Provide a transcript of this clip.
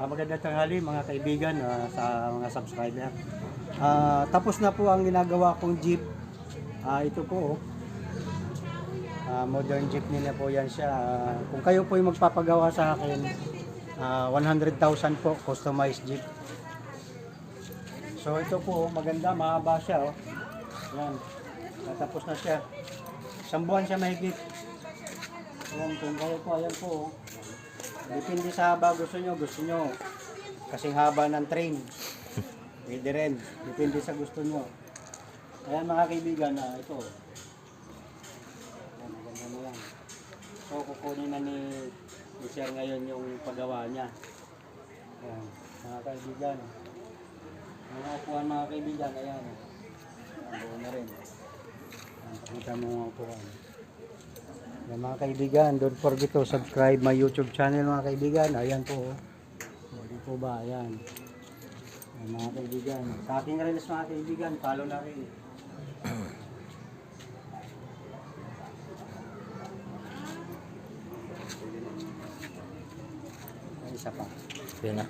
Magandang tanghali mga kaibigan, sa mga subscriber. Tapos na po ang ginagawa kong jeep. Ito po, modern jeepney na po yan siya. Kung kayo po yung magpapagawa sa akin, 100,000 po, customized jeep. So ito po, maganda, mahaba siya. Oh. Yan, natapos na siya. 1 buwan siya mahigit. Yan, kung kayo po, ayan po. Oh. Depende sa haba gusto nyo kasing haba ng train. Pwede rin, depende sa gusto nyo. Ayan mga kaibigan, ito. Ayan, maganda na yan. So kukunin na ni Sir ngayon yung paggawa niya. Ayan, mga kaibigan. Mga upuan mga kaibigan, ayan. Ayan, buo na rin. Ayan, pakita mo mga upuan. Ayan, mga kaibigan, don't forget to subscribe my YouTube channel mga kaibigan. Ayan po. Hindi po ba? Ayan. Ayan mga kaibigan. Sa aking reels mga kaibigan, follow na rin. Ayan, isa pa. Yun na.